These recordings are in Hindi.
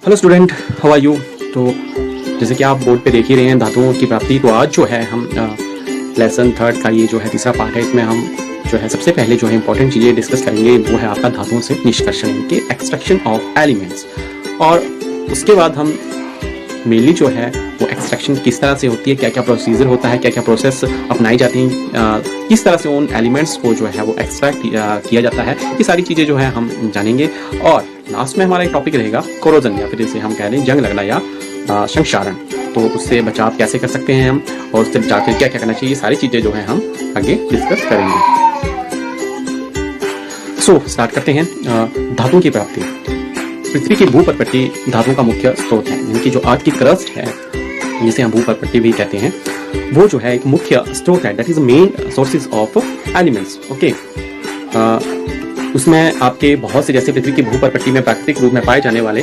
Hello student, how are you. तो जैसे कि आप बोर्ड पे देख ही रहे हैं धातुओं की प्राप्ति। तो आज जो है हम लेसन थर्ड का ये जो है तीसरा पार्ट है, इसमें हम जो है सबसे पहले जो है इंपॉर्टेंट चीज़ें डिस्कस करेंगे वो है आपका धातुओं से निष्कर्षण के एक्सट्रैक्शन ऑफ एलिमेंट्स। और उसके बाद हम मेनली जो है वो एक्सट्रैक्शन किस तरह से होती है, क्या क्या प्रोसीजर होता है, क्या क्या प्रोसेस अपनाई जाती हैं, किस तरह से उन एलिमेंट्स को जो है वो एक्सट्रैक्ट किया जाता है, ये सारी चीज़ें जो है हम जानेंगे। और लास्ट में हमारा एक टॉपिक रहेगा कोरोजन, या फिर जैसे हम कह लें जंग लगना या संक्षारण। तो उससे बचाव कैसे कर सकते हैं हम, और उससे बचाव के क्या क्या करना चाहिए, ये सारी चीज़ें जो है हम आगे डिस्कस करेंगे। सो स्टार्ट करते हैं। धातुओं की प्राप्ति। पृथ्वी की भूपर्पट्टी धातुओं का मुख्य स्रोत है, यानी कि जो आज की क्रस्ट है जिसे हम भूपर्पट्टी भी कहते हैं, वो जो है एक मुख्य स्रोत है। That is main sources of elements. Okay, उसमें आपके बहुत से जैसे पृथ्वी की भूपर्पट्टी में प्राकृतिक रूप में पाए जाने वाले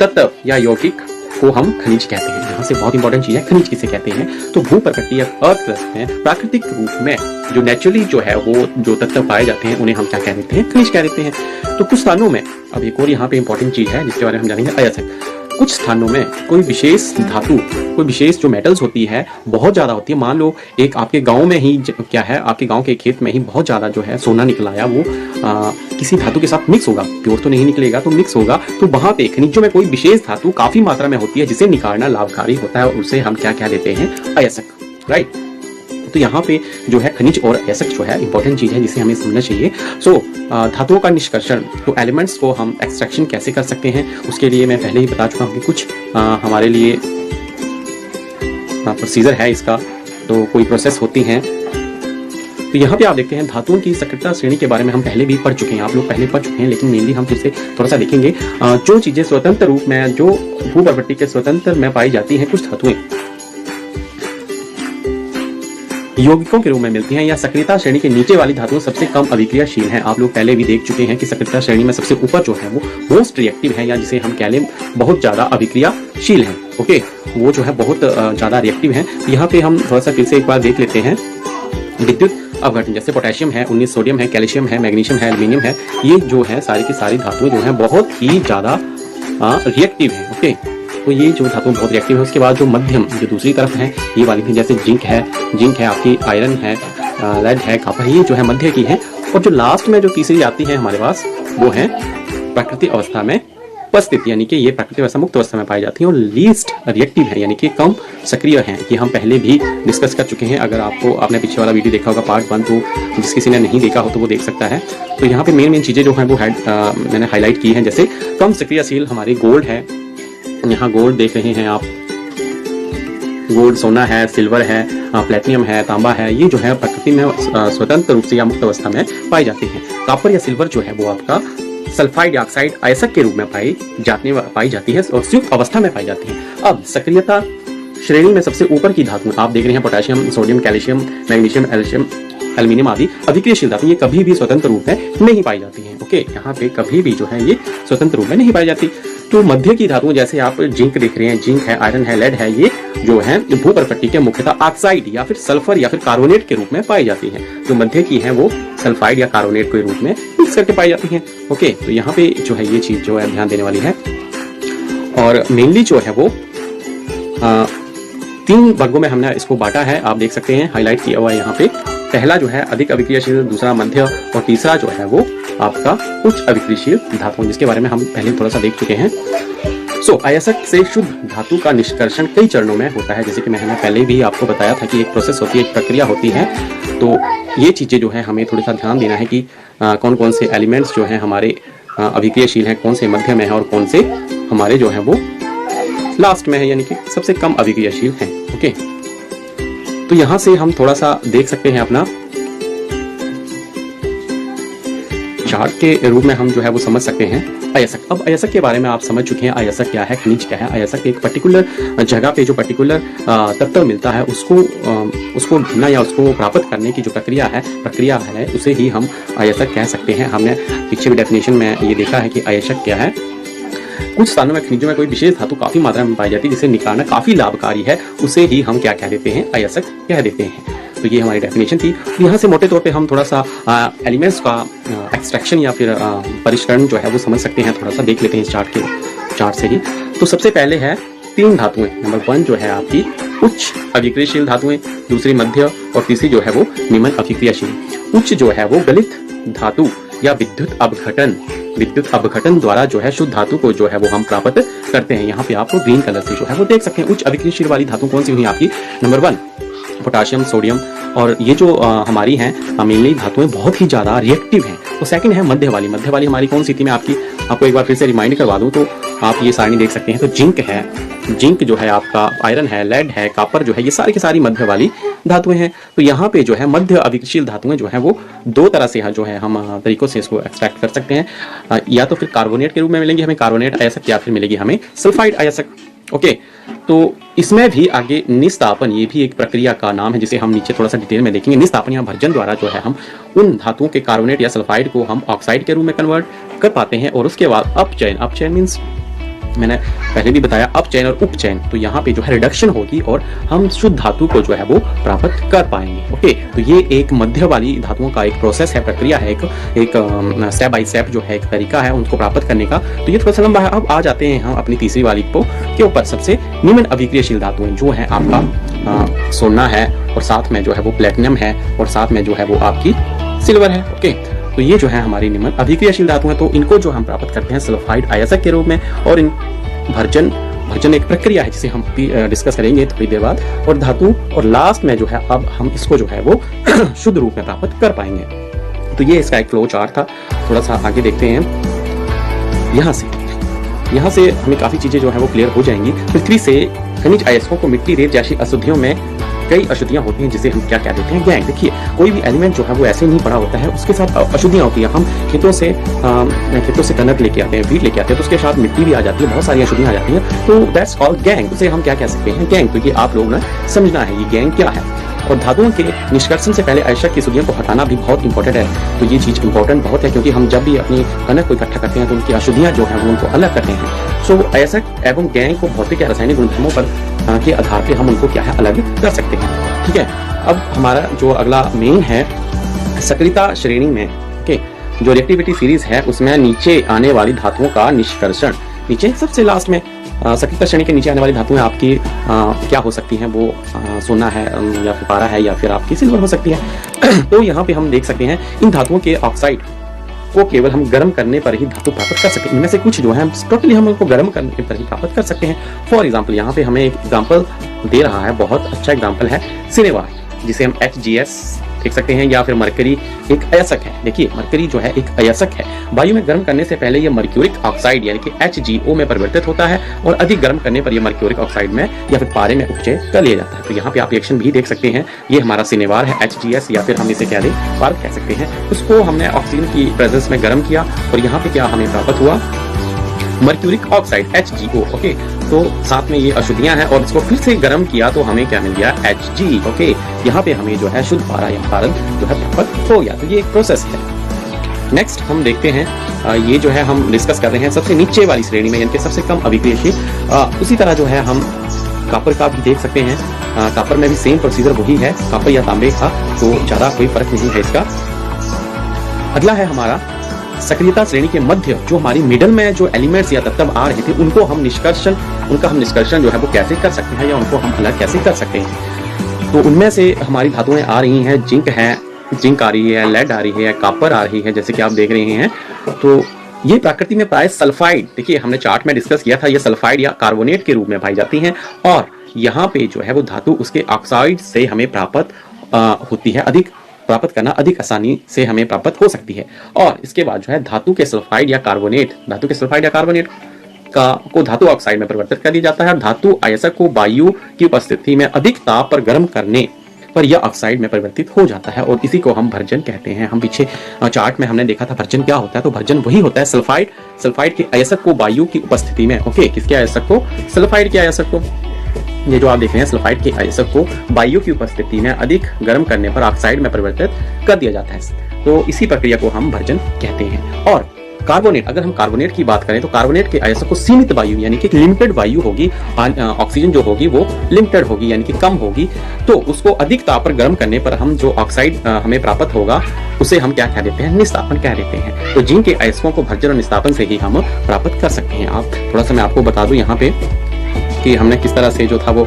तत्व या यौगिक को हम खनिज कहते हैं। यहाँ से बहुत इंपॉर्टेंट चीज है, खनिज किसे कहते हैं। तो भूपर्पट्टी या अर्थ क्रस्ट में प्राकृतिक रूप में जो नेचुरली जो है वो जो तत्व पाए जाते हैं उन्हें हम क्या कह देते हैं, खनिज कह देते हैं। तो कुछ स्थानों में, अब एक और यहाँ पे इंपॉर्टेंट चीज है जिसके बारे में हम जानेंगे, अयस्क। कुछ स्थानों में कोई विशेष धातु, कोई विशेष जो मेटल्स होती है बहुत ज्यादा होती है। मान लो एक आपके गांव में ही क्या है, आपके गांव के खेत में ही बहुत ज्यादा जो है सोना निकला आया, वो किसी धातु के साथ मिक्स होगा, प्योर तो नहीं निकलेगा, तो मिक्स होगा। तो वहां पे खनिजों में कोई विशेष धातु काफी मात्रा में होती है जिसे निकालना लाभकारी होता है, और उसे हम क्या कह देते हैं, अयस्क। राइट। तो यहाँ पे जो है खनिज और अयस्क जो है इंपॉर्टेंट चीज है जिसे हमें समझना चाहिए। सो धातुओं का निष्कर्षण, तो एलिमेंट्स को हम एक्सट्रैक्शन कैसे कर सकते हैं, उसके लिए मैं पहले ही बता चुका हूँ कि कुछ हमारे लिए प्रोसीजर है इसका, तो कोई प्रोसेस होती हैं। तो यहाँ पे आप देखते हैं धातुओं की सक्रियता श्रेणी के बारे में हम पहले भी पढ़ चुके हैं, आप लोग पहले पढ़ चुके हैं, लेकिन मेनली हम फिर से थोड़ा सा देखेंगे। जो चीजें स्वतंत्र रूप में, जो भूपर्पट्टी के स्वतंत्र में पाई जाती हैं, कुछ धातुएं यौगिकों के रूप में मिलती हैं, या सक्रियता श्रेणी के नीचे वाली धातुएं सबसे कम अभिक्रियाशील हैं। आप लोग पहले भी देख चुके हैं कि सक्रियता श्रेणी में सबसे ऊपर जो है वो मोस्ट रिएक्टिव है, या जिसे हम कह लें बहुत ज्यादा अभिक्रियाशील है। ओके, वो जो है बहुत ज्यादा रिएक्टिव है। यहाँ पे हम थोड़ा सा फिर से एक बार देख लेते हैं। विद्युत अपघटन, जैसे पोटेशियम है, 19 सोडियम है, कैल्शियम है, मैग्नीशियम है, एल्यूमिनियम है, ये जो है सारी की सारी धातुएं जो है बहुत ही ज्यादा रिएक्टिव है। ओके, तो ये जो धातु बहुत रिएक्टिव है। उसके बाद जो मध्यम, जो दूसरी तरफ है, ये वाली भी, जैसे जिंक है आपकी, आयरन है, लेड है, कॉपर है, ये जो है मध्य की है। और जो लास्ट में जो तीसरी आती है हमारे पास, वो है प्राकृतिक अवस्था में उपस्थित, यानी कि ये प्राकृतिक अवस्था मुक्त अवस्था में पाई जाती है, और लीस्ट रिएक्टिव है, यानी कि कम सक्रिय है। कि हम पहले भी डिस्कस कर चुके हैं। अगर आपने पीछे वाला वीडियो देखा होगा पार्ट 1, तो जिस किसी ने नहीं देखा हो तो वो देख सकता है। तो यहाँ पे मेन चीजें जो है वो मैंने हाईलाइट की है। जैसे कम सक्रियशील हमारे गोल्ड है, यहाँ गोल्ड देख रहे हैं आप, गोल्ड, सोना है, सिल्वर है, प्लेटिनियम है, तांबा है, ये जो है प्रकृति में स्वतंत्र रूप से या मुक्त अवस्था में पाई जाती है। कॉपर या सिल्वर जो है वो आपका सल्फाइड या ऑक्साइड अयस्क के रूप में पाई जाती है, और संयुक्त अवस्था में पाई जाती है। अब सक्रियता श्रेणी में सबसे ऊपर की धातु आप देख रहे हैं, potassium, sodium, calcium, magnesium, aluminium आदि अभिक्रियाशील धातु, ये कभी भी स्वतंत्र रूप में नहीं पाई जाती है। ओके, यहाँ पे कभी भी जो है ये स्वतंत्र रूप में नहीं पाई जाती। तो मध्य की धातु, जैसे आप जिंक देख रहे हैं, जिंक है, आयरन है, लेड है, ये जो है भूपर्पट्टी के मुख्यतः ऑक्साइड या फिर सल्फर या फिर कार्बोनेट के रूप में पाई जाती है। जो मध्य की है वो सल्फाइड या कार्बोनेट के रूप में मिक्स करके पाई जाती है। ओके, तो यहाँ पे जो है ये चीज जो है ध्यान देने वाली है। और मेनली जो है वो 3 वर्गों में हमने इसको बांटा है, आप देख सकते हैं, हाईलाइट किया हुआ है यहाँ पे। पहला जो है अधिक अभिक्रियाशील, दूसरा मध्य, और तीसरा जो है वो आपका उच्च अभिक्रियाशील धातु, जिसके बारे में हम पहले थोड़ा सा देख चुके हैं। सो अयस्क से शुद्ध धातु का निष्कर्षण कई चरणों में होता है, जैसे कि मैंने पहले भी आपको बताया था कि एक प्रोसेस होती है, एक प्रक्रिया होती है। तो ये चीजें जो है हमें थोड़ा सा ध्यान देना है कि कौन कौन से एलिमेंट्स जो है हमारे अभिक्रियाशील हैं, कौन से मध्य में है, और कौन से हमारे जो है वो लास्ट में है, यानी कि सबसे कम अभिक्रियाशील हैं। ओके, तो यहाँ से हम थोड़ा सा देख सकते हैं अपना चार्ट के रूप में, हम जो है वो समझ सकते हैं अयस्क। अब अयस्क के बारे में आप समझ चुके हैं, अयस्क क्या है, खनिज क्या है। अयस्क एक पर्टिकुलर जगह पे जो पर्टिकुलर तत्व मिलता है, उसको ढूंढना या उसको प्राप्त करने की जो प्रक्रिया है, उसे ही हम अयस्क कह सकते हैं। हमने पीछे भी डेफिनेशन में ये देखा है कि अयस्क क्या है। कुछ स्थानों में खनिजों में कोई विशेष धातु काफी मात्रा में पाई जाती है जिसे निकालना काफी लाभकारी है, उसे ही हम क्या कह देते हैं, अयस्क कह देते हैं। तो ये हमारी डेफिनेशन थी। यहाँ से मोटे तौर पे हम थोड़ा सा एलिमेंट्स का एक्सट्रैक्शन या फिर परिष्करण जो है वो समझ सकते हैं। थोड़ा सा देख लेते हैं इस चार्ट से ही। तो सबसे पहले है 3 धातुएं। नंबर 1 जो है आपकी उच्च अभिक्रियाशील धातुएं, दूसरी मध्य और तीसरी जो है वो निम्न अभिक्रियाशील। उच्च जो है वो गलित धातु या विद्युत अपघटन द्वारा जो है शुद्ध धातु को जो है वो हम प्राप्त करते हैं। यहाँ पे आपको ग्रीन कलर से जो है वो देख सकते हैं। उच्च अभिक्रियाशील वाली धातु कौन सी हुई आपकी? नंबर 1 पोटाशियम, सोडियम, और ये जो हमारी हैं मेनली धातुएं बहुत ही ज्यादा रिएक्टिव हैं। तो सेकंड है मध्य वाली हमारी कौन सी थी? मैं आपको एक बार फिर से रिमाइंड करवा दूं तो आप ये सारणी देख सकते हैं। तो जिंक जो है आपका, आयरन है, लेड है, कॉपर जो है, ये सारी की सारी मध्य वाली धातुएं हैं। तो यहाँ पे जो है मध्य अभिक्रियाशील धातुएं जो है वो 2 तरह से जो है हम तरीकों से इसको एक्सट्रैक्ट कर सकते हैं। या तो फिर कार्बोनेट के रूप में मिलेंगे हमें कार्बोनेट अयस्क, या फिर मिलेगी हमें सल्फाइड अयस्क। ओके, तो इसमें भी आगे निस्तापन, ये भी एक प्रक्रिया का नाम है जिसे हम नीचे थोड़ा सा डिटेल में देखेंगे। निस्तापन या भर्जन द्वारा जो है हम उन धातुओं के कार्बोनेट या सल्फाइड को हम ऑक्साइड के रूप में कन्वर्ट कर पाते हैं। और उसके बाद अपचयन मीन्स मैंने पहले भी बताया अपचयन और उपचयन। तो यहाँ पे जो है रिडक्शन होगी और हम शुद्ध धातु को जो है वो प्राप्त कर पाएंगे। ओके, तो ये एक मध्य वाली धातुओं का एक प्रोसेस है, प्रक्रिया है, एक स्टेप बाय स्टेप जो है एक तरीका है उनको प्राप्त करने का। तो ये थोड़ा सा लंबा है। अब आ जाते हैं हम अपनी तीसरी वाली के ऊपर। सबसे निम्न अभिक्रियाशील धातुएं जो है आपका सोना है, और साथ में जो है वो प्लेटिनम है, और साथ में जो है वो आपकी सिल्वर है। ओके, तो ये जो है हमारी निम्न अभिक्रियाशील धातु है। तो इनको जो हम प्राप्त करते हैं सल्फाइड अयस्क के रूप में। और इन भर्जन एक प्रक्रिया है जिसे हम डिस्कस करेंगे थोड़ी देर बाद। और धातु और लास्ट में जो है अब हम इसको जो है वो शुद्ध रूप में प्राप्त कर पाएंगे। तो ये इसका एक फ्लो चार्ट था। थोड़ा सा आगे देखते हैं। यहाँ से हमें काफी चीजें जो है वो क्लियर हो जाएंगी। पृथ्वी से खनिज अयस्कों को मिट्टी, रेत जैसी अशुद्धियों में कई अशुद्धियां होती हैं जिसे हम क्या कहते हैं? गैंग। देखिए, कोई भी एलिमेंट जो है वो ऐसे नहीं पड़ा होता है, उसके साथ अशुद्धियां होती हैं। हम खेतों से कनक लेके आते हैं, वीट लेके आते हैं, तो उसके साथ मिट्टी भी आ जाती है, बहुत सारी अशुद्धियां आ जाती हैं। तो दैट्स कॉल्ड गैंग। उसे हम क्या कह सकते हैं? गैंग। तो ये आप लोग ना समझना है ये गैंग क्या है। और धातुओं के निष्कर्षण से पहले अयस्क की अशुद्धियों को हटाना भी बहुत इंपॉर्टेंट है। तो ये चीज इंपॉर्टेंट बहुत है, क्योंकि हम जब भी अपनी कनक को इकट्ठा करते हैं तो उनकी अशुद्धियां जो है वो उनको अलग करते हैं। सो अयस्क एवं गैंग को भौतिक या रासायनिक गुणधर्मों पर के आधार पे हम उनको क्या है अलग कर सकते हैं। ठीक है, अब हमारा जो अगला मेन है सक्रियता श्रेणी में। ओके, जो रिएक्टिविटी सीरीज है उसमें नीचे आने वाली धातुओं का निष्कर्षण। नीचे सबसे लास्ट में सक्रियता श्रेणी के नीचे आने वाली धातुएं आपकी क्या हो सकती हैं? वो सोना है, या फिर पारा है, या फिर आपकी सिल्वर हो सकती है। तो यहाँ पे हम देख सकते हैं इन धातुओं के ऑक्साइड को केवल हम गर्म करने पर ही धातु प्राप्त कर सकते हैं। इनमें से कुछ जो है टोटली हम उनको गर्म करने पर ही प्राप्त कर सकते हैं। फॉर एग्जाम्पल, यहाँ पे हमें एक एग्जाम्पल दे रहा है, बहुत अच्छा एग्जाम्पल है सिनेवार, जिसे हम HGS देख सकते हैं, या फिर मरकरी एक अयस्क है। देखिए, मरकरी जो है एक अयस्क है। वायु में गर्म करने से पहले यह मर्क्यूरिक ऑक्साइड यानी कि HGO में परिवर्तित होता है, और अधिक गर्म करने पर यह मर्क्यूरिक ऑक्साइड में या फिर पारे में उपचय कर लिया जाता है। तो यहाँ पे आप रिएक्शन भी देख सकते हैं। ये हमारा सिनेवार है HGS, या फिर हम इसे कह दें पार्क कह सकते हैं। उसको हमने ऑक्सीजन की प्रेजेंस में गर्म किया, और यहाँ पे क्या हमें प्राप्त हुआ? Mercuric oxide HGO। ओके, तो साथ में ये अशुद्धियां हैं, और इसको फिर से गर्म किया तो हमें क्या मिल गया? Hg। ओके, यहाँ पे हमें जो है शुद्ध पारा या पारद जो है प्राप्त हो गया। तो ये एक प्रोसेस है। नेक्स्ट हम देखते हैं, ये जो है हम डिस्कस कर रहे हैं सबसे नीचे वाली श्रेणी में, यानी कि सबसे कम अभिक्रियाशील। उसी तरह जो है हम कॉपर का भी देख सकते हैं। कॉपर में भी सेम प्रोसीजर वही है, कॉपर या तांबे का, तो ज्यादा कोई फर्क नहीं है इसका। अगला है हमारा सक्रियता श्रेणी के मध्य, जो हमारी मिडल में जो एलिमेंट्स या तत्व आ रहे थे उनका हम निष्कर्षण जो है वो कैसे कर सकते हैं, या उनको हम अलग कैसे कर सकते हैं। तो उनमें से हमारी धातुएं आ रही हैं, जिंक आ रही है, लेड आ रही है, कॉपर आ रही है, जैसे कि आप देख रहे हैं। तो ये प्रकृति में प्राय सल्फाइड, देखिए हमने चार्ट में डिस्कस किया था, ये सल्फाइड या कार्बोनेट के रूप में पाई जाती हैं। और यहाँ पे जो है वो धातु उसके ऑक्साइड से हमें प्राप्त होती है, प्राप्त करना अधिक आसानी से हमें प्राप्त हो सकती है। और इसके बाद जो है धातु के सल्फाइड या कार्बोनेट को धातु ऑक्साइड में परिवर्तित कर दिया जाता है। और धातु अयस्क को वायु की उपस्थिति में अधिक ताप पर गर्म करने पर यह ऑक्साइड में परिवर्तित हो जाता है, और इसी को हम भर्जन कहते हैं। हम पीछे चार्ट में हमने देखा था भर्जन क्या होता है। तो भर्जन वही होता है सल्फाइड के अयस्क को वायु की उपस्थिति में, ओके, किसके अयस्क को? सल्फाइड के अयस्क को। ये जो आप देख रहे हैं सल्फाइड के अयस्क को वायु की उपस्थिति में अधिक गर्म करने पर ऑक्साइड में परिवर्तित कर दिया जाता है। तो इसी प्रक्रिया को हम भर्जन कहते हैं। और कार्बोनेट, अगर हम कार्बोनेट की बात करें तो कार्बोनेट के अयस्क को सीमित वायु यानी कि लिमिटेड वायु होगी, ऑक्सीजन जो होगी वो लिमिटेड होगी यानी कि कम होगी, तो उसको अधिक ताप पर गर्म करने पर हम जो ऑक्साइड हमें प्राप्त होगा उसे हम क्या कह देते हैं, निस्तापन कह देते हैं। तो जिंक के अयस्कों को भर्जन और निस्तापन से ही हम प्राप्त कर सकते हैं। आप थोड़ा सा मैं आपको बता दूं यहाँ पे कि हमने किस तरह से जो था वो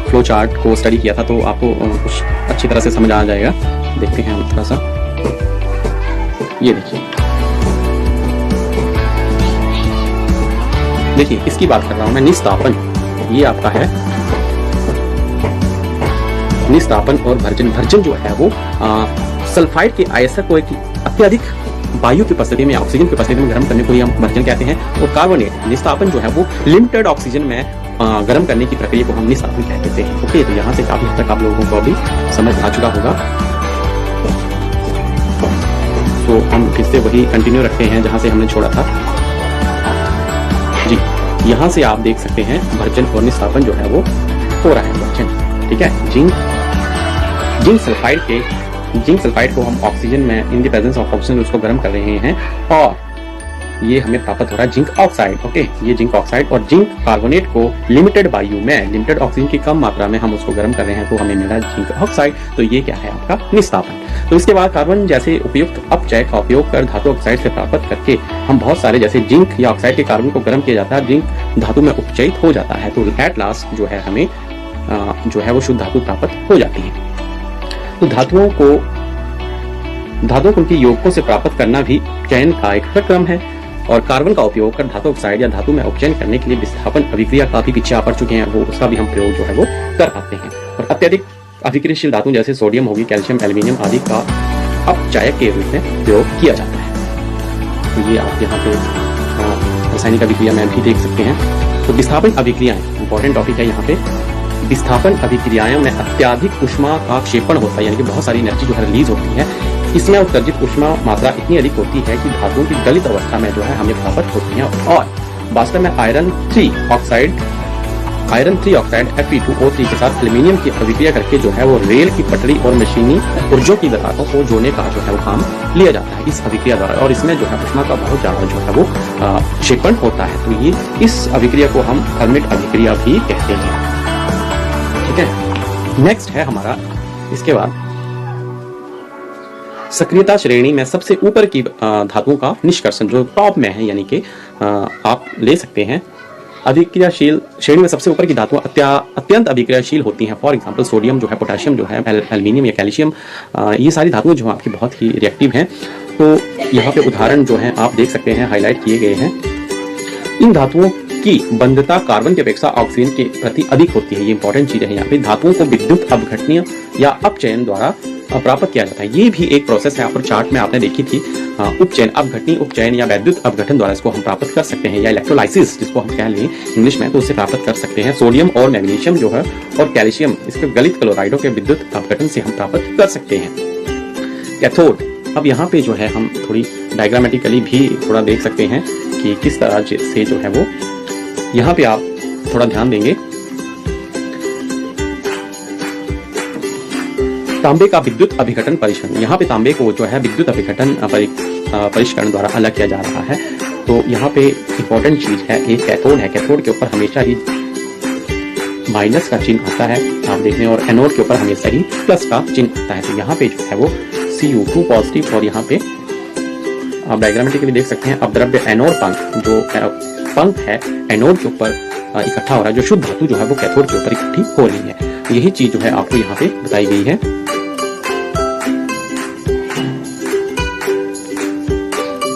फ्लो चार्ट को स्टडी किया था, तो आपको कुछ अच्छी तरह से समझ आ जाएगा। देखते हैं हम थोड़ा सा, ये देखिए इसकी बात कर रहा हूं मैं, निस्तापन, ये आपका है निस्तापन और भर्जन। भर्जन जो है वो सल्फाइड के अयस्क को एक अत्यधिक वायु की उपस्थिति में, ऑक्सीजन की उपस्थिति में गर्म करने को ही हम भर्जन कहते हैं। और कार्बोनेट निस्तापन जो है वो लिमिटेड ऑक्सीजन में गर्म करने की प्रक्रिया को हम निस्तापन कह देते हैं। ओके, तो यहाँ से काफी हद तक आप लोगों को अभी समझ आ चुका होगा। तो हम फिर से वही कंटिन्यू रखते हैं जहां से हमने छोड़ा था। जी, यहाँ से आप देख सकते हैं भर्जन और निस्तापन जो है वो हो रहा है भर्जन। ठीक है, जिंक सल्फाइड को हम ऑक्सीजन में in the presence of oxygen उसको गर्म कर रहे हैं और ये हमें प्राप्त हो रहा है जिंक ऑक्साइड। ओके, ये जिंक ऑक्साइड और जिंक कार्बोनेट को लिमिटेड वायु में, लिमिटेड ऑक्सीजन की कम मात्रा में हम उसको गर्म कर रहे हैं तो हमें मिल रहा है जिंक ऑक्साइड। तो ये क्या है आपका निस्तापन। तो इसके बाद कार्बन जैसे उपयुक्त अपचय का उपयोग कर धातु ऑक्साइड से प्राप्त करके हम बहुत सारे जैसे जिंक या ऑक्साइड के कार्बन को गर्म किया जाता है, जिंक धातु में उपचयित हो जाता है। तो एट लास्ट जो है हमें जो है वो शुद्ध धातु प्राप्त हो जाती है। तो धातुओं को उनके यौगिकों से प्राप्त करना भी चयन का एक प्रक्रम है और कार्बन का उपयोग कर धातु ऑक्साइड या धातु में उपचयन करने के लिए विस्थापन अभिक्रिया का भी पीछे पड़ चुके हैं, वो उसका भी हम प्रयोग जो है वो कर पाते हैं। और अत्यधिक अभिक्रियाशील धातु जैसे सोडियम होगी, कैल्शियम, एल्यूमिनियम आदि का अपचायक के रूप में प्रयोग किया जाता है। तो ये आप यहाँ पे रासायनिक अभिक्रिया में भी देख सकते हैं। तो विस्थापन अभिक्रियाएं इंपॉर्टेंट टॉपिक है यहाँ पे। विस्थापन अभिक्रियाओं में अत्यधिक ऊष्मा का क्षेपण होता है, यानी कि बहुत सारी एनर्जी जो है रिलीज होती है। इसमें उत्सर्जित ऊष्मा मात्रा इतनी अधिक होती है कि धातुओं की गलित अवस्था में जो है हमें प्राप्त होती है। और वास्तव में आयरन 3 ऑक्साइड Fe2O3 के साथ एल्यूमिनियम की अभिक्रिया करके जो है वो रेल की पटरी और मशीनी पुर्जों की दरारों को जोड़ने का जो है वो काम लिया जाता है इस अभिक्रिया द्वारा। और इसमें जो है ऊष्मा का बहुत ज्यादा जो है वो क्षेपण होता है। तो ये इस अभिक्रिया को हम हर्मिट अभिक्रिया भी कहते हैं। ठीक है, नेक्स्ट है हमारा इसके बाद सक्रियता श्रेणी में सबसे ऊपर की धातुओं का निष्कर्षण जो टॉप में है, यानी कि आप ले सकते हैं अभिक्रियाशील श्रेणी में सबसे ऊपर की धातुएं अत्यंत अभिक्रियाशील होती हैं। फॉर एग्जांपल सोडियम जो है, पोटेशियम जो है, एल्यूमिनियम या कैल्शियम, ये सारी धातुएं जो आपकी बहुत ही रिएक्टिव हैं। तो यहाँ पे उदाहरण जो है आप देख सकते हैं हाईलाइट किए गए हैं। इन धातुओं की बंधता कार्बन की अपेक्षा ऑक्सीजन के प्रति अधिक होती है। ये इंपॉर्टेंट चीज है। यहाँ पे धातुओं को विद्युत अपघटन या अपचयन द्वारा प्राप्त किया जाता है। ये भी एक प्रोसेस है, यहाँ पर चार्ट में आपने देखी थी। उपचयन, अपघटनी उपचयन या वैद्युत अपघटन द्वारा इसको हम प्राप्त कर सकते हैं, या इलेक्ट्रोलाइसिस जिसको हम कह लें इंग्लिश में, तो उससे प्राप्त कर सकते हैं। सोडियम और मैग्नीशियम जो है और कैल्शियम, इसके गलित क्लोराइडों के विद्युत अपघटन से हम प्राप्त कर सकते हैं। कैथोड, अब यहाँ पे जो है हम थोड़ी डायग्रामेटिकली भी थोड़ा देख सकते हैं कि किस तरह से जो है वो, यहाँ पे आप थोड़ा ध्यान देंगे। तांबे का विद्युत अभिघटन परिष्करण, यहाँ पे तांबे को जो है विद्युत अभिघटन परिष्करण द्वारा अलग किया जा रहा है। तो यहाँ पे इंपॉर्टेंट चीज है, एक कैथोड है। कैथोड के ऊपर हमेशा ही माइनस का चिन्ह आता है, आप देख रहे हैं, और एनोड के ऊपर हमेशा ही प्लस का चिन्ह आता है। तो यहाँ पे जो है वो Cu2 पॉजिटिव, और यहाँ पे आप डायग्रामेटिकली देख सकते हैं अपद्रव्य एनोड पंख, जो पंख है एनोड के ऊपर इकट्ठा हो रहा है, जो शुद्ध धातु जो है वो कैथोड के ऊपर इकट्ठी हो रही है। यही चीज जो है आपको यहाँ पे बताई गई है।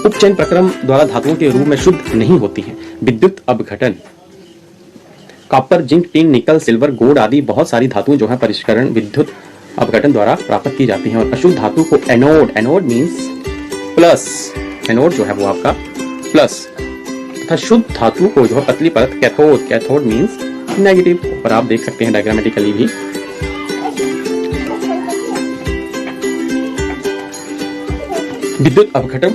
उपचयन प्रक्रम द्वारा धातुओं के रूप में शुद्ध नहीं होती हैं। विद्युत अपघटन, कॉपर, जिंक, टिन, निकल, सिल्वर, गोल्ड आदि बहुत सारी धातुएं जो है परिष्करण विद्युत अपघटन द्वारा प्राप्त की जाती हैं। और अशुद्ध धातु को एनोड मींस प्लस, एनोड जो है वो आपका प्लस, तथा शुद्ध धातु को जो है पतली परत कैथोड मींस नेगेटिव। और आप देख सकते हैं डायग्रामेटिकली भी। विद्युत अपघटन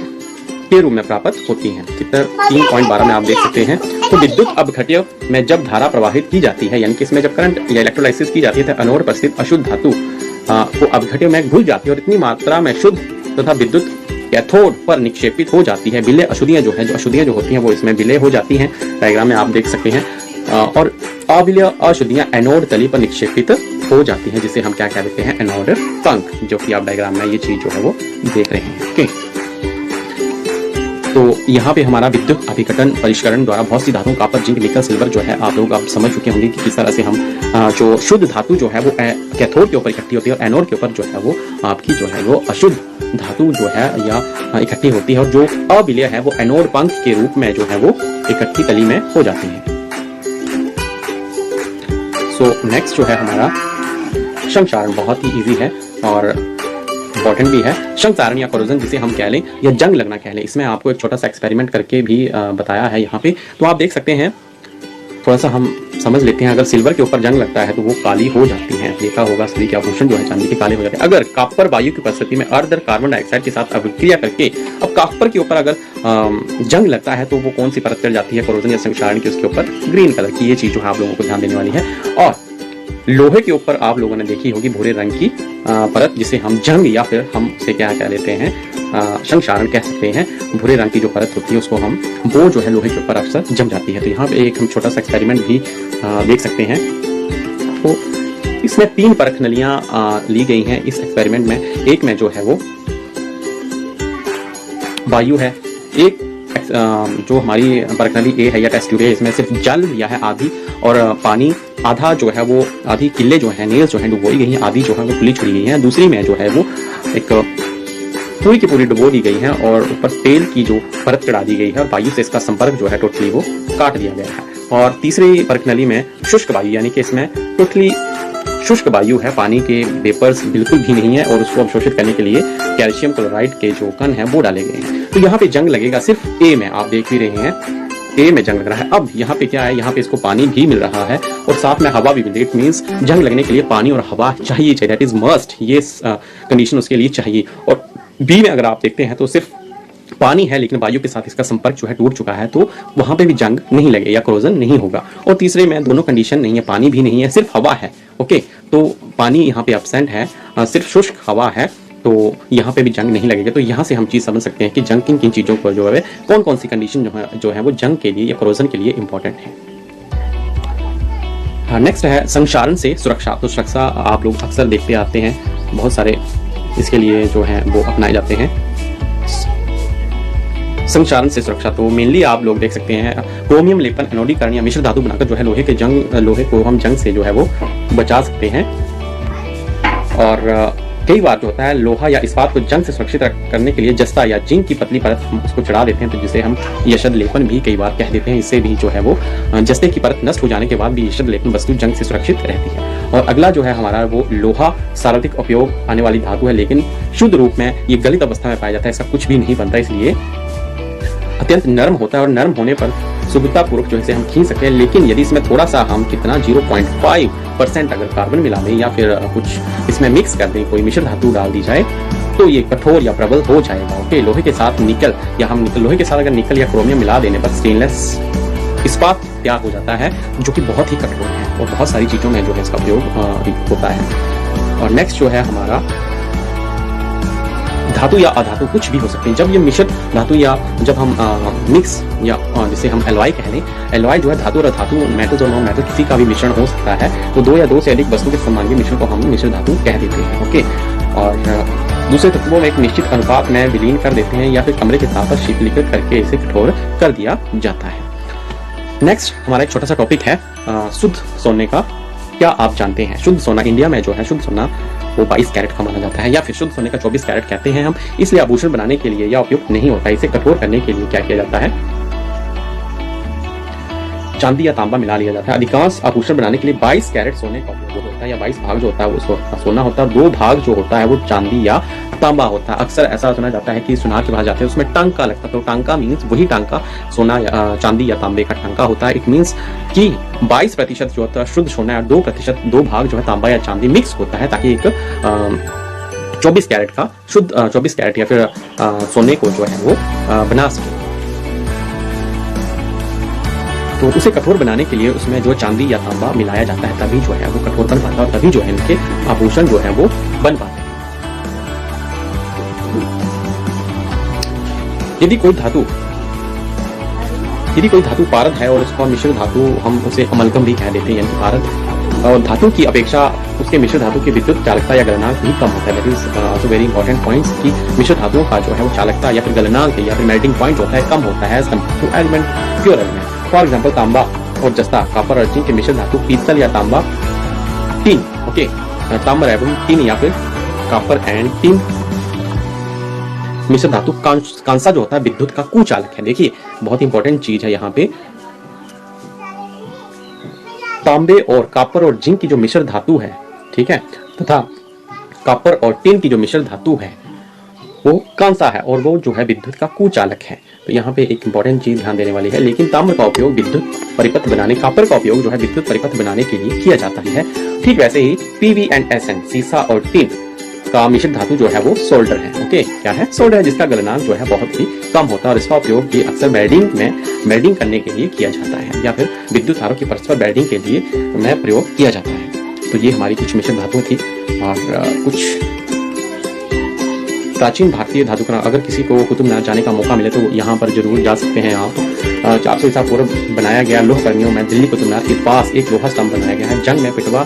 के रूप में प्राप्त होती हैं। चित्र 3.12 में आप देख सकते हैं। तो विद्युत अपघट्य में जब धारा प्रवाहित की जाती है, यानी कि इसमें जब करंट या इलेक्ट्रोलाइसिस की जाती है, तो एनोड पर स्थित अशुद्ध धातु को अपघट्य में घुल जाती है और इतनी मात्रा में शुद्ध तथा विद्युत कैथोड पर निक्षेपित हो जाती है। विलय अशुद्धियां जो होती हैं वो इसमें विलय हो जाती हैं, डायग्राम में आप देख सकते हैं। और अविलय अशुद्धियां एनोड तली पर निक्षेपित हो जाती हैं, जिसे हम क्या कह देते हैं, एनोड पंख, जो कि आप डायग्राम में ये चीज जो है वो देख रहे हैं। ओके, तो यहाँ पे हमारा विद्युत अभिकटन परिष्करण द्वारा बहुत सी धातुओं कॉपर, जिंक, निकल, सिल्वर जो है आप लोग अब समझ चुके होंगे कि किस तरह से हम जो शुद्ध धातु जो है वो कैथोड के ऊपर इकट्ठी होती है और एनोड के ऊपर जो है वो आपकी जो है वो अशुद्ध धातु जो है या इकट्ठी होती है, और जो अविलय है वो एनोड पंख के रूप में जो है वो इकट्ठी तली में हो जाती है। सो नेक्स्ट जो है हमारा संक्षारण, बहुत ही इजी है और इंपॉर्टेंट भी है। संक्षारण या कोरोजन जिसे हम कह लें या जंग लगना कह लें, इसमें आपको एक छोटा सा एक्सपेरिमेंट करके भी बताया है यहाँ पे, तो आप देख सकते हैं। थोड़ा सा हम समझ लेते हैं। अगर सिल्वर के ऊपर जंग लगता है तो वो काली हो जाती है, देखा होगा सभी के आभूषण जो है चांदी के काले हो जाते हैं। अगर कॉपर वायु की उपस्थिति में अर्धर कार्बन डाइऑक्साइड के साथ अभिक्रिया करके अब कॉपर के ऊपर अगर जंग लगता है तो वो कौन सी परत चढ़ जाती है, कोरोजन या संक्षारण की, उसके ऊपर ग्रीन कलर की। ये चीज जो है आप लोगों को ध्यान देने वाली है। और लोहे के ऊपर आप लोगों ने देखी होगी भूरे रंग की परत, जिसे हम जंग या फिर हम उसे क्या कह लेते हैं, संक्षारण कह सकते हैं। भूरे रंग की जो परत होती है उसको हम, वो जो है लोहे के ऊपर अक्सर जम जाती है। तो यहाँ पे एक हम छोटा सा एक्सपेरिमेंट भी देख सकते हैं। तो इसमें 3 परख नलियां ली गई हैं इस एक्सपेरिमेंट में। एक में जो है वो वायु है, एक जो हमारी परख नली ए है या टेस्ट ट्यूब है, इसमें सिर्फ जल लिया है आधी, और पानी आधा जो है वो, आधी किले जो है, नेल्स जो है डुबोई गई हैं, आधी जो है वो खुली छोड़ी गई है। दूसरी में जो है वो एक पूरी की पूरी डुबो दी गई है और ऊपर तेल की जो परत चढ़ा दी गई है और वायु से इसका संपर्क जो है टोटली वो काट दिया गया है। और तीसरी परख नली में शुष्क वायु, यानी कि इसमें टोटली शुष्क वायु है, पानी के वेपर्स बिल्कुल भी नहीं है, और उसको अवशोषित करने के लिए कैल्शियम क्लोराइड के जो कण है वो डाले गए हैं। तो यहाँ पे जंग लगेगा सिर्फ ए में, आप देख ही रहे हैं ए में जंग लग रहा है। अब यहाँ पे क्या है, यहाँ पे इसको पानी भी मिल रहा है और साथ में हवा भी मिल रही है। इट मीन्स जंग लगने के लिए पानी और हवा चाहिए, दैट इज मस्ट, ये कंडीशन उसके लिए चाहिए। और बी में अगर आप देखते हैं तो सिर्फ पानी है, लेकिन वायु के साथ इसका संपर्क जो है टूट चुका है, तो वहां पे भी जंग नहीं लगे या कोरोजन नहीं होगा। और तीसरे में दोनों कंडीशन नहीं है, पानी भी नहीं है, सिर्फ हवा है। ओके, तो पानी यहाँ पे एब्सेंट है, सिर्फ शुष्क हवा है, तो यहाँ पे भी जंग नहीं लगेगा। तो यहाँ से हम चीज समझ सकते हैं कि जंग किन किन चीजों पर जो है, कौन कौन सी कंडीशन जो है वो जंग के लिए या कोरोजन के लिए इंपॉर्टेंट है। नेक्स्ट है संक्षारण से सुरक्षा। तो सुरक्षा आप लोग अक्सर देखते आते हैं, बहुत सारे इसके लिए जो है वो अपनाए जाते हैं। संक्षारण से सुरक्षा तो मेनली आप लोग देख सकते हैं, क्रोमियम लेपन, एनोडीकरण या मिश्र धातु बनाकर जो है लोहे को हम जंग से जो है वो बचा सकते हैं। और कई बार जो होता है, लोहा या इस्पात को जंग से सुरक्षित करने के लिए जस्ता या जिंक की पतली परत हम उसको चढ़ा देते हैं, तो जिसे हम यशद लेपन भी कई बार कह देते हैं। इससे भी जो है वो जस्ते की परत नष्ट हो जाने के बाद भी यशद लेपन वस्तु जंग से सुरक्षित रहती है। और अगला जो है हमारा वो लोहा सर्वाधिक उपयोग आने वाली धातु है, लेकिन शुद्ध रूप में ये गलित अवस्था में पाया जाता है, इसका कुछ भी नहीं बनता, इसलिए अत्यंत नरम होता है और नरम होने पर सुगमतापूर्वक जो है हम खींच सकते हैं। लेकिन यदि इसमें थोड़ा सा हम कितना 0.5% अगर कार्बन मिला दें या फिर कुछ इसमें मिक्स कर दें, कोई मिश्र धातु डाल दी जाए, तो ये कठोर या प्रबल हो जाएगा। ओके, लोहे के साथ निकल या हम लोहे के साथ अगर निकल या क्रोमियम मिला देने पर स्टेनलेस इस्पात तैयार हो जाता है, जो कि बहुत ही कठोर है और बहुत सारी चीजों में जो है इसका उपयोग होता है। और नेक्स्ट जो है हमारा धातु या अधातु कुछ भी हो सकते हैं। जब ये मिश्रित धातु या जब हम मिक्स या जिसे हम एलॉय कह लें, एलॉय जो है धातु और अधातु, मेटल्स और नॉन मेटल किसी का भी मिश्रण हो सकता है, तो 2 या 2 से अधिक वस्तु के समांगी मिश्रण को हम मिश्र धातु कह देते हैं। ओके, और दूसरे तत्वों में एक निश्चित अनुपात में विलीन कर देते हैं या फिर कमरे के ताप पर शीतलीकृत करके इसे कठोर कर दिया जाता है। नेक्स्ट हमारा एक छोटा सा टॉपिक है शुद्ध सोने का। क्या आप जानते हैं शुद्ध सोना, इंडिया में जो है शुद्ध सोना वो 22 कैरेट का माना जाता है, या फिर शुद्ध सोने का 24 कैरेट कहते हैं हम, इसलिए आभूषण बनाने के लिए या उपयुक्त नहीं होता। इसे कठोर करने के लिए क्या किया जाता है, चांदी या तांबा मिला लिया जाता है। अधिकांश आभूषण बनाने के लिए 22 कैरेट सोने का उपयोग होता है, या 22 भाग जो होता है वो सोना होता है, 2 भाग जो होता है वो चांदी या तांबा होता है। अक्सर ऐसा सुना जाता है कि सुनार के पास जाते हैं उसमें टांका लगता है, तो टांका मीन्स वही टांका सोना या चांदी या तांबे का टांका होता है। इट मीन्स कि 22% जो होता है शुद्ध सोना और 2% 2 भाग जो है तांबा या चांदी मिक्स होता है, ताकि एक 24 कैरेट का शुद्ध 24 कैरेट या फिर सोने को जो है वो बना सके। तो उसे कठोर बनाने के लिए उसमें जो चांदी या तांबा मिलाया जाता है, तभी जो है वो कठोर बन पाता है और तभी जो है इनके आभूषण जो है वो बन पाते हैं। यदि कोई धातु पारद है और उसका मिश्र धातु हम उसे अमलगम भी कह देते हैं, यानी पारद, और धातु की अपेक्षा उसके मिश्र धातु की विद्युत चालकता या गलनांक भी कम होता है। That is also very important points कि मिश्र धातुओं का जो है वो चालकता या फिर गलनांक या फिर मेल्टिंग पॉइंट जो होता है कम होता है as compared to element, pure element. For example तांबा और जस्ता, कॉपर और जिंक के मिश्र धातु पीतल या तांबा टीन, ओके, तांबर एवं टीन या फिर कॉपर एंड टीन। मिश्र धातु कांसा जो होता है विद्युत का कुचालक है। देखिए बहुत इंपॉर्टेंट चीज है यहाँ पे, तांबे और कॉपर और जिंक की जो मिश्र धातु है, ठीक है, तथा कॉपर और टिन की जो मिश्र धातु है वो कांसा है और वो जो है विद्युत का कुचालक है। तो यहाँ पे एक इंपॉर्टेंट चीज ध्यान देने वाली है। लेकिन ताम्र का उपयोग विद्युत परिपथ बनाने, कॉपर का उपयोग जो है विद्युत परिपथ बनाने के लिए किया जाता है। ठीक वैसे ही पीवी एंड एसएन, सीसा और टिन का मिश्र धातु जो है वो सोल्डर है। ओके, क्या है? सोल्डर है, जिसका गलनांक जो है बहुत ही कम होता है और इसका उपयोग भी अक्सर वेल्डिंग करने के लिए किया जाता है या फिर विद्युत तारों की परस्पर वेल्डिंग के लिए में प्रयोग किया जाता है। तो ये हमारी कुछ मिश्र धातुएं थी और कुछ प्राचीन भारतीय धातु का। अगर किसी को कुतुब मीनार जाने का मौका मिले तो यहाँ पर जरूर जा सकते हैं आप। 400 ईसा पूर्व बनाया गया लोह कर्मियों में दिल्ली कुतुब मीनार के पास एक लोहा स्तंभ बनाया गया है। जंग में पिटवा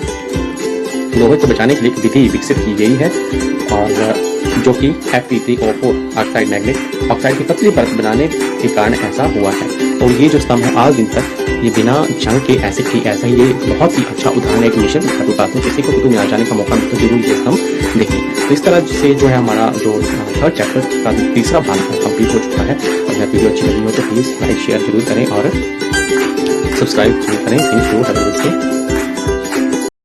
लोहे को बचाने के लिए एक विधि विकसित की गई है और जो कि Fe3O4 ऑक्साइड मैग्नेट ऑक्साइड की पतली परत बनाने के कारण ऐसा हुआ है। और ये जो स्तंभ है आज दिन तक ये बिना जंग के ऐसे ही ऐसा ही, ये बहुत ही अच्छा उदाहरण है एक मिश्र धातु का। तो किसी को कुतुब मीनार जाने का मौका मिले तो जरूर ये स्तंभ देखें। तो इस तरह से जो है हमारा जो थर्ड चैप्टर का तीसरा भाग कंप्लीट हो चुका है। अगर वीडियो अच्छी लगी हो तो प्लीज लाइक शेयर जरूर करें और सब्सक्राइब जरूर करें। Thank you.